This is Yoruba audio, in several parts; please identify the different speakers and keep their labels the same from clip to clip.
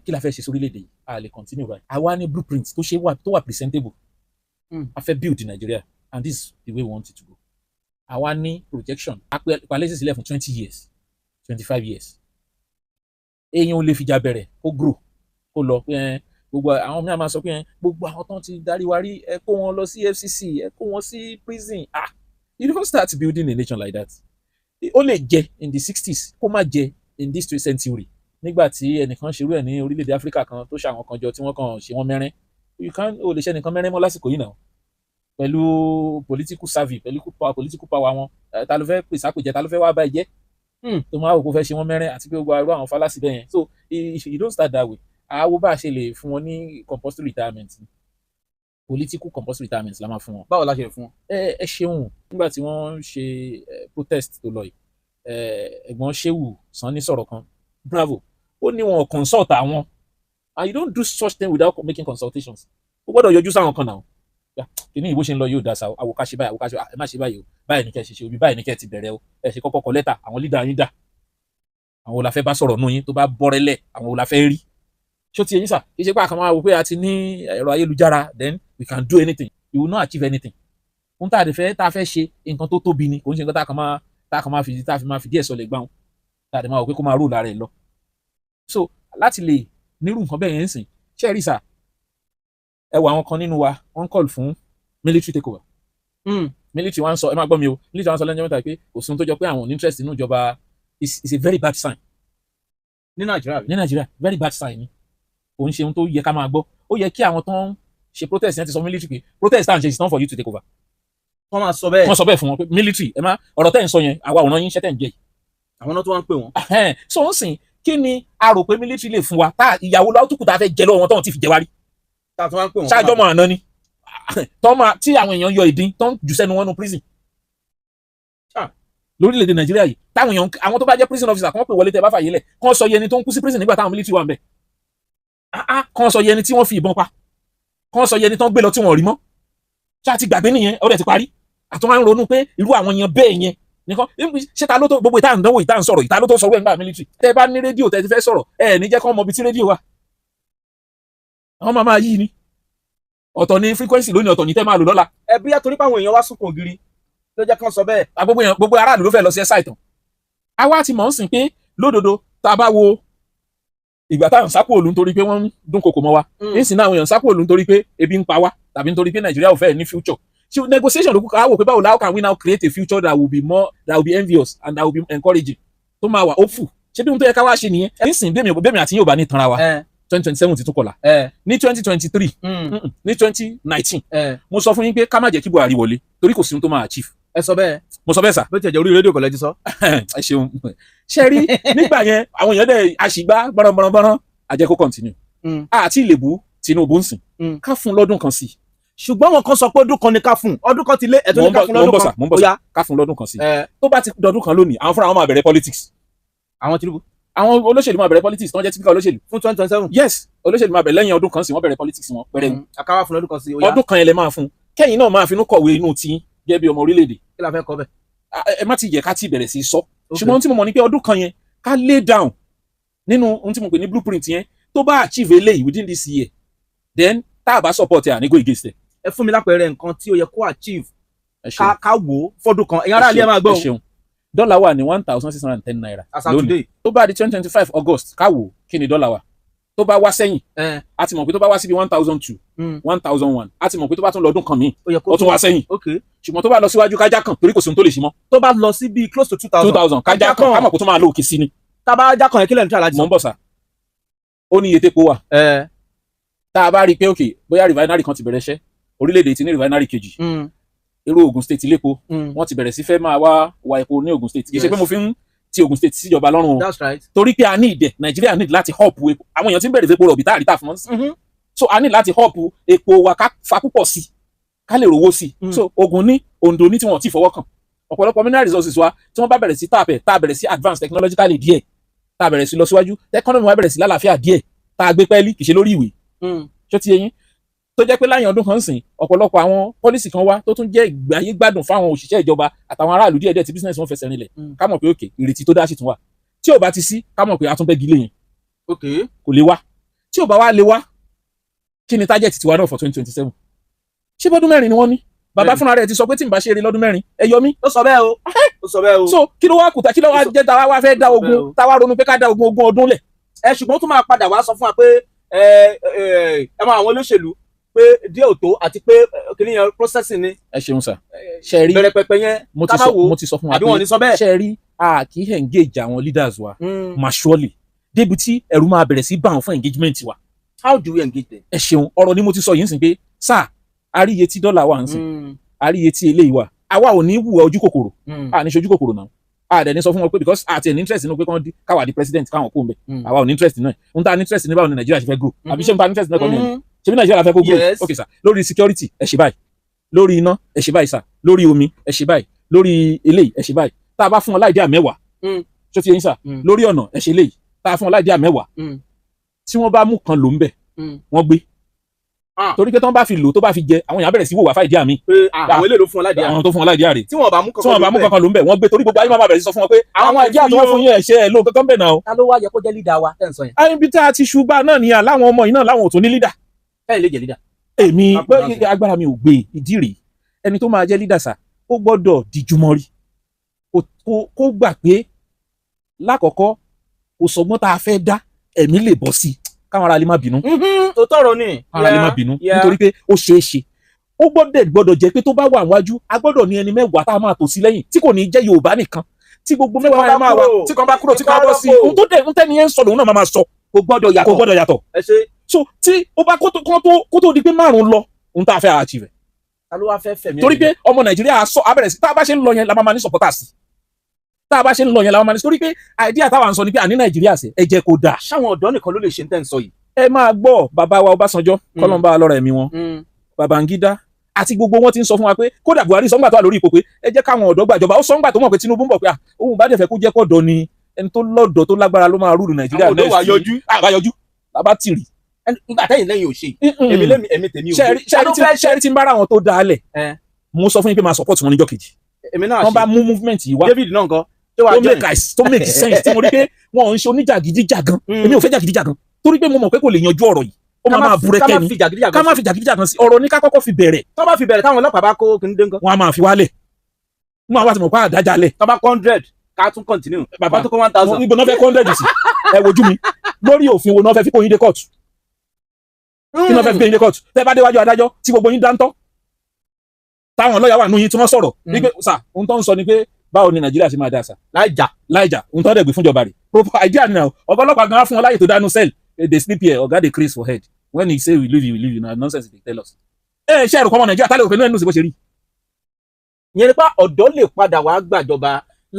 Speaker 1: kí la fẹ́ ṣe sórílẹ̀-èdè yìí a lè continue báyìí àwa ní blueprint tó wà presentable a fẹ́ build Nigeria and this is the way we want it to go àwa ní projection apalẹ́sì sílẹ̀ fún 20 years 25 years èèyàn ò lè fìjà bẹ̀rẹ̀ kó grow kó lọ pé gbogbo àwọn mìíràn máa sọ pé gbogbo àwọn tó ti darí wa rí ẹ kó wọn lọ sí FCC ẹ kó wọn sí prison you don't start building a nation like that ó lè jẹ in the 60s kó má jẹ in this 20th century nígbà tí ẹnìkan ṣerú ẹ̀ ní orílẹ̀-èdè Áfíríkà kan tó ṣàwọn kan jọ tí wọ́n kàn ṣe wọ́n mẹ́rin ó lè ṣe ẹnìkan mẹ́rin mọ́ lásìkò yìí náà pẹ̀lú political savvy pẹ̀lú political power wọn ta ló fẹ́ pèsè àpèjẹ ta ló fẹ́ wá bá ẹ jẹ́ tó máa wò kó fẹ́ ṣe wọ́n mẹ́rin àti pé gbogbo àrùn àwọn fálásì bẹ́ẹ̀ yẹn so you don't start that way àwo bá a ṣe lè fún wọn ní compulsory retirement political compulsory retirement la máa fún wọn.
Speaker 2: báwo la ṣe fún wọn.
Speaker 1: ẹ ṣeun nígbà tí wọ́n ṣe protest tó lọ yìí ẹ̀gbọ́n Shehu Sanni sọ̀rọ̀ kan bravo ó ní wọn consult àwọn and you don't do such thing without making consultations ó gbọ́dọ̀ yọjú sáwọn kan náà kìíní ìbò ṣe ń lọ yóò dá sa àwòkáṣe báyìí àwòkáṣe ẹ má ṣe báyìí o báyìí ní kẹ́ ṣe omi báyìí ní kẹ́ ti bẹ̀rẹ̀ o ẹ ṣe kọ́kọ́ kọ lẹ́tà àwọn leader yín dà àwọn olàfẹ́ bá sọ̀rọ̀ nù yín tó bá bọ́rẹ́lẹ̀ àwọn olàfẹ́ rí ṣó ti yẹn sà kì í ṣe pé àkàmọ́ àwọn pé a ti ní ẹ̀rọ ayélujára then we can do anything we will not achieve anything ohun tá a fẹ́ ṣe nǹkan tó tóbi ni kò ń ṣe nǹkan tá a fi máa fi díẹ̀ sọlẹ̀ gbáhùn tá a dẹ̀ máa wò pé kó máa rò lára ẹ̀ lọ so láti lè nírú nǹkan bẹ́ẹ̀ yẹn ń sìn ṣe rí sà ẹ wọ àwọn kan nínú wa wọ́n call fún military takeover military wa ń sọ ẹ máa gbọ́ mi o military wa ń sọ lẹ́yìn mẹ́ta pé kò sóhun tó jọ pé àwọn interest nínú ìjọba is a very bad sign
Speaker 2: ní Nàìjíríà
Speaker 1: very bad sign ni òun ṣe ohun tó yẹ ká máa gbọ́ ó yẹ kí àwọn tó ń ṣe protest yẹn ti sọ military pé protest tá à ń ṣe is not for you to take over
Speaker 2: wọ́n máa sọ bẹ́ẹ̀
Speaker 1: wọ́n sọ bẹ́ẹ̀ fún wọn pé military ẹ má ọ̀rọ̀ tẹ́ ń sọ yẹn àwa ọ̀ràn yín iṣẹ́ tẹ́ ń jẹ yìí
Speaker 2: àwọn náà tó wá ń pè wọ́n.
Speaker 1: so ń sìn kí ni a rò pé military lè fún wa tá ìyàwó lọ́tùkù tá a fẹ́ jẹ lọ́wọ́ wọn tó ń ti fi jẹ wá rí ṣáájọ́ mọ̀ àná ni tí àwọn èèyàn yọ ìdín tó ń jù sẹ́nu wọn nù prison lórílẹ̀‐èdè Nàìjíríà yìí táwọn èèyàn àwọn tó bá jẹ́ prison officer kàn pè wọlé tẹ́ bá fàyè lẹ̀ kàn sọ yẹni tó ń kú sí prison nígbà táwọn military wà ń bẹ̀ kàn sọ yẹni tí wọ́n fi ìbọn pa kàn sọ yẹni tó ń gbé lọ tí wọ́n rí mọ́ ṣáà ti gbàgbé nìyẹn ọ̀rẹ́ ti parí àtọ́ máa ń ronú pé irú àwọn èèyàn bẹ́ẹ̀ yẹn nìkan ṣé ta ló tó gbogbo ìta ìdánwò ìta ń sọ̀rọ̀ ìta ló tó sọ̀rọ̀ ẹ̀ nígbà military tẹ́ bá ní rédíò tẹ́ ti fẹ́ sọ̀rọ̀ ẹ̀ ní jẹ́ kán mọ ibi tí rédíò wà àwọn máa yí ni ọ̀tọ̀ ní frequency lónìí ọ̀tọ̀ ní tẹ́ máa lò lọ́la.
Speaker 2: ẹ bí àtòrí pàwọn èèyàn wá sunkún ògiri ló jẹ́ kán sọ bẹ́ẹ̀.
Speaker 1: gbogbo aráàlú ló fẹ́ lọ sí ẹ̀ ṣàìtàn. àwa ti mọ̀ ń sìn pé lódodo tá a bá wo ìgbà táwọn sápò òlu nítorí pé wọ́n ń dún kòkò mọ́ wa nísìnyí náà àwọn èèyàn sápò òlu nítorí pé ebi ń pa wá tàbí nítorí pé Nàìjíríà ò fẹ́ ní future. ṣé negotiation ló kú ká wò pé báwo how can we now create a future that will be envious and that will be encouraging tó máa wà hopeful ṣé bí ohun tó yẹ ká wá ṣe nìyẹn. nísìnyí bẹ́ẹ̀ mi àti yín ò bá ní tanra wa 2027 ti tún kọlà ní 2023 ní 2019 mo sọ fún yín pé ká má jẹ́ kí Buhari wọlé torí kò sí ohun tó máa achieve.
Speaker 2: ẹ sọ bẹ́ẹ̀.
Speaker 1: mo sọ bẹ́ẹ̀ sà.
Speaker 2: bó ti ẹ̀jẹ̀ orí rédíò kọ̀lẹ́ ti sọ.
Speaker 1: ẹ ṣeun ṣe rí nígbà yẹn àwọn èèyàn dẹ̀ àṣìgbá bọ́nrọ́bọ́nrọ́ àjẹkó continue àti ìlèbú Tinubu ń sìn ká fún lọ́dún kan sí.
Speaker 2: ṣùgbọ́n wọn kan sọ pé ọdún kan ni ká fún ọdún kan ti lé ẹ̀tọ́ ní ká fún lọ́dún kan.
Speaker 1: mo ń bọ̀ sà ká fún lọ́dún kan sí. tó bá ti dọdún kan lónìí àwọn fúnra wọn máa bẹ̀rẹ̀ politics.
Speaker 2: àwọn Tinubu
Speaker 1: àwọn olóṣèlú máa bẹ̀rẹ̀ politics tó ń jẹ́ typical olóṣèlú.
Speaker 2: fún 2027.
Speaker 1: yes olóṣèlú máa bẹ̀rẹ̀ lẹ́yìn ọdún kan sí wọ́n bẹ̀rẹ̀ politics wọn pẹ̀rẹ̀ ni.
Speaker 2: àkàwá fún lọ́dún kan sí.
Speaker 1: ọdún kan yẹn lè máa fún kẹ́yìn náà máa finú kọ̀wé inú tí gẹ́gẹ́ bí ọmọ orílẹ̀-èdè.
Speaker 2: kí la fẹ́ kọ bẹ́ẹ̀.
Speaker 1: ẹ má ti yẹ ká ti bẹ̀rẹ̀ sí sọ ṣùgbọ́n ohun tí mo mọ̀ ni pé ọdún kan yẹn ká lay down nínú ohun tí mo pè ní blueprint yẹn tó bá achieve eléyìí within this year then tá a bá support ẹ ànígò against ẹ.
Speaker 2: ẹ fún mi lápẹẹrẹ nǹkan tí ó yẹ kó achieve ká wò ó fọ́dún kan ẹ̀yin ará ilé ẹ máa gbọ́.
Speaker 1: dọ́là wà ní 1,610 naira lónìí tó bá di 2025 August ká wò kí ni dọ́là wà tó bá wá sẹ́yìn a ti mọ̀ pé tó bá wá síbi 1,002 1,001 a ti mọ̀ pé tó bá tún lọ́dún kan míì ó tún wá sẹ́yìn ṣùgbọ́n tó bá lọ síwájú kájá kan torí kò sí ohun tó lè ṣe mọ́.
Speaker 2: tó bá lọ sí bíi close to 2,000
Speaker 1: kájá kan ká mọ̀ kó tó máa lo òkè sí ni.
Speaker 2: tá bá já kan yẹn kí lẹ́nu tí a láti sọ.
Speaker 1: mọ̀ ń bọ̀ sá ó ní iye tépo wà tá a bá rí i pé òkè bóyá refinery kan ti bẹ̀rẹ̀ iṣẹ́ orílẹ̀-èdè ti ní refinery kejì irú Ogun State lépo wọ́n ti bẹ̀rẹ̀ sí fẹ́ máa wá epo ní Ogun State kì í ṣe pé mo fi ń ti Ogun State síjọba lọ́rùn o torí pé a ní ìdẹ Nàìjíríà ní láti hop epo àwọn èèyàn ti ń bẹ̀rẹ̀ fún epo rọ̀bì tá a rí tà fún wọn so a ní láti hop epo wa ká fa púpọ̀ sí ká lè rówó sí so Ògùn ní Oǹdó ní tí wọ́n ti fọwọ́ kàn ọ̀pọ̀lọpọ̀ mineral resources wa tí wọ́n bá bẹ̀rẹ̀ sí tààpẹ̀ tá a bẹ̀rẹ̀ sí advance technologically díẹ̀ tá a bẹ̀rẹ̀ sí lọ síwájú economy wa bẹ̀rẹ̀ sí lálàáfíà díẹ̀ tá a gbé pẹ́ẹ́lí kì í ṣe lórí ìwé ṣó ti yé yín tó jẹ́ pé láyìn ọdún kan sìn ọ̀pọ̀lọpọ̀ àwọn pọ́lísì kan wá tó tún jẹ́ ìgbáyé gbádùn fáwọn òṣìṣẹ́ ìjọba àtàwọn aráàlú díẹ̀díẹ̀ tí business wọn fẹsẹ̀ rinlẹ̀ ká mọ̀ pé òkè ìrètí tó dá sí tún wà tí ò bá ti sí ká mọ̀ pé a tún bẹ́ gilé yẹn kò lè wá tí ò bá wá lé wá kí ni target tiwa náà for 2027 ṣé bọ́dún mẹ́rin ni wọ́n ní bàbá fúnra rẹ̀ ti sọ pé tí n bá ṣe eré lọ́dún mẹ́rin ẹ yọ mí.
Speaker 2: ó sọ bẹ́ẹ̀ o ó sọ bẹ́ẹ̀ o.
Speaker 1: so kí ló wá kùtà kí ló wá jẹ́ táwa wá fẹ́ dá ogun táwa ronú pé ká dá ogun ọdún lẹ̀.
Speaker 2: ṣùgbọ́n tó máa padà wá sọ fún wa pé ẹ máa àwọn olóṣèlú pé díẹ̀ ò tó àti pé kìnìyàn processing ni.
Speaker 1: ẹ ṣeun sà ṣe rí
Speaker 2: bẹ̀rẹ̀ pẹpẹ yẹn tábàwò
Speaker 1: mo ti sọ fún wa
Speaker 2: àbí wọn ní sọ bẹ́ẹ̀.
Speaker 1: ṣe rí a kì í engage àwọn leaders wa maturely débi tí ẹ̀rù máa bẹ̀rẹ̀ sí bá wọn fún engagement wa.
Speaker 2: how do we engage them.
Speaker 1: ẹ ṣeun ọ̀rọ̀ ni mo ti sọ yìí ń sìn pé sáà àríye tí dọ́là wà ń sìn àríye tí eléyìí wà àwa ò ní wù ojú kòkòrò a ní ṣojú kòkòrò náà a dẹ̀ ní sọ fún wọn pé because àti ẹ̀ ní interest nínú pé káwà di president káwọn kó ń bẹ̀ àwa ò ní interest náà ń ta ní interest ní báwo ni Nàìjíríà ṣe fẹ́ grow àbí ṣé ń ta ní interest náà kọ́ ni ṣe bí Nàìjíríà la fẹ́ kó grow ok sir lórí security ẹ ṣe báyìí lórí iná ẹ ṣe báyìí sir lórí omi ẹ ṣe báyìí lórí eléyìí ẹ ṣe báyìí tá a bá fún wọn láìdíà mẹ́wàá ṣó ti yẹ yín sir lórí ọ̀nà ẹ ṣe léyìí tá a fún wọn láìdíà mẹ́wàá tí wọ́n bá mú kan lò ń bẹ̀ wọ́n gbé torí pé tí wọ́n bá fi lò tó bá fi jẹ àwọn èèyàn bẹ̀rẹ̀ sí wò wá fáìdí àmì.
Speaker 2: pé àwọn eléyìí ló fún wọn láìdí àrè.
Speaker 1: àwọn tó fún wọn láìdí àrè.
Speaker 2: tí wọ́n bá mú kankan
Speaker 1: lò ń bẹ̀ wọ́n gbé torí gbogbo ayé máa bẹ̀rẹ̀ sí sọ fún wọn pé àwọn àìdí àti wọ́n fún yín ẹ̀ṣẹ́ ẹ̀ ló kankan bẹ̀ náà.
Speaker 2: ta ló wá yẹ kó jẹ́ lídà wa tẹ́ ń sọ yẹn.
Speaker 1: ibi tá a ti ṣùgbọ́n náà ni láwọn ọmọ yìí náà láwọn ò tún ní lídà.
Speaker 2: ẹ lè jẹ lídà.
Speaker 1: èmi pé agbára mi ò gbé ìdí rèé ẹni tó máa jẹ́ lídà sà ó gbọ́dọ̀ dijúmọ́ rí kó gbà pé lákọ̀ọ́kọ́ kò sọgbọ́n tá a fẹ́ dá ẹ̀mí lè bọ́ sí káwọn ará lè má bínú.
Speaker 2: tó tọrọ ni.
Speaker 1: káwọn ará lè má bínú nítorí pé ó ṣeé ṣe ó gbọ́dọ̀ jẹ́ pé tó bá wà níwájú a gbọ́dọ̀ ní ẹni mẹ́wàá tá a máa tò sí lẹ́yìn tí kò ní jẹ́ Yorùbá nìkan tí gbogbo mẹ́wàá yẹn máa wà tí kan bá kúrò tí kan bọ́ sí ohun tó dẹ̀ ń tẹ́ni yẹn ń sọ lòun náà máa sọ
Speaker 2: kò gbọ́dọ̀ yàtọ̀.
Speaker 1: ẹ ṣe so tí ó bá kó tó di pé márùn-ún lọ ohun tá a fẹ́ achieve.
Speaker 2: ta ló wá fẹ́ fẹ̀mí.
Speaker 1: torí pé ọmọ Nàìjíríà sọ abẹ́rẹ́ sí tá a bá ṣe ń lọ yẹn la máa ní supporters tá a bá ṣe ń lọ yẹn la máa ní torí pé idea táwa ń sọ ni pé àní Nàìjíríà ṣe ẹ jẹ́ kó dáa.
Speaker 2: ṣáwọn ọ̀dọ́ nìkan ló lè ṣe ń tẹ́ ń sọ yìí.
Speaker 1: ẹ máa gbọ́ bàbá wa Ọbásanjọ́ kọ́lọ́mbà lọ́rọ̀ ẹ̀mí wọn Babangida àti gbogbo wọn ti ń sọ fún wa pé kódà Buhari sọ́ngbà tó wà lórí ipò pé ẹ jẹ́ káwọn ọ̀dọ́ gbàjọba ó sọ́ngbà tó mọ̀ pé Tinubu ń bọ̀ pé òun bá dẹ̀ fẹ́ kó jẹ́ pọ̀dọ̀ ni ẹni tó lọ́dọ̀ tó lágbára ló máa rúlu Nàìjíríà.
Speaker 2: àwọn ọ̀dọ́ wa yọjú.
Speaker 1: àbáyọjú bàbá tìrì.
Speaker 2: nígbà tẹ́yìn lẹ́yìn òṣè èmi tèmi ò
Speaker 1: ṣẹ́rí tí ń bára àwọn tó dáa lẹ̀ mo sọ fún yín pé máa support wọn níjọ́ kejì.
Speaker 2: èmi náà ṣe
Speaker 1: wọ́n bá mú movement yìí wá
Speaker 2: David náà nǹkan
Speaker 1: tó make sense tí mo rí pé wọn ò ń ṣe oníjàgídíjàgan èmi ò fẹ́ jàgídíjàgan torí pé mo mọ̀ pé kò lè yanjú ọ̀rọ̀ yìí ó máa búrẹ́kẹ́ ni ká má fi jàgídíjàgan sí ọ̀rọ̀ ní ká kọ́kọ́ fi bẹ̀rẹ̀.
Speaker 2: tó bá fi bẹ̀rẹ̀ táwọn ọlọ́pàá bá kó kìnìún dé nǹkan.
Speaker 1: wọn a máa fi wálẹ̀ wọn àwọn àti mọ̀ pé àdájalẹ̀.
Speaker 2: tó bá 100 ká tún continue. bàbá tó kó 1000.
Speaker 1: ibo náà fẹ́ 100 sí ẹ wojú mi lórí òfin wo náà fẹ́ fi kó yín dé kóòtù kí náà fẹ́ fi kó yín dé kóòtù tẹ́ bá déwájú adájọ́ tí gbogbo yín dáńtọ́ táwọn lọ́ọ̀yà wà nù yín tí wọ́n sọ̀rọ̀ wípé sà ohun tó ń sọ ni pé báwo ni Nàìjíríà ṣe máa dá sà. láìjà ohun tó ń dẹ̀ gbé fúnjọba rẹ̀ proper idea ni ọ̀gá ọlọ́pàá gan-an fún wọn láyè tó dánú cell they sleep here ọ̀gá dey craze for head when he say we leave you na nonsense they tell us. ṣe ẹ̀rù kọ́mọ Nàìjíríà tálẹ̀ òfin náà nínú sí bó ṣe rí.
Speaker 2: yẹn nípa ọ̀dọ́ lè padà wá gbàjọba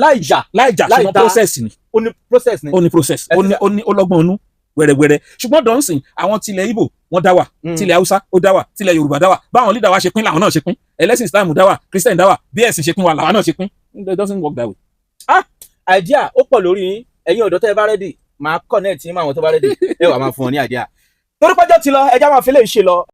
Speaker 2: láìjà
Speaker 1: ṣùgbọ́n process ni.
Speaker 2: ó ní process ni.
Speaker 1: ó ní process ó ní ọlọ́gbọ́n inú wẹ̀rẹ̀wẹ̀rẹ̀ ṣùgbọ́n dọ̀nsìn àwọn tilẹ̀ Ìgbò wọ́n dá wà tilẹ̀ Haúsá ó dá wà tilẹ̀ Yorùbá dá wà báwọn leader wa ṣe pín làwọn náà ṣe pín ẹlẹ́sìn Islam dá wà Christian dá wà bí ẹ̀sìn ṣe pín wa làwọn náà ṣe pín it doesn't work that way.
Speaker 2: idea ó pọ̀ lórí ẹ̀yin ọ̀dọ́ tẹ́ ẹ bá rẹ́dì máa connect yín mọ́ àwọn tó bá rẹ́dì ẹ wà máa fún ọ ní idea torí pẹ́jọ́ ti lọ ẹja máa fi lè ṣe lọ.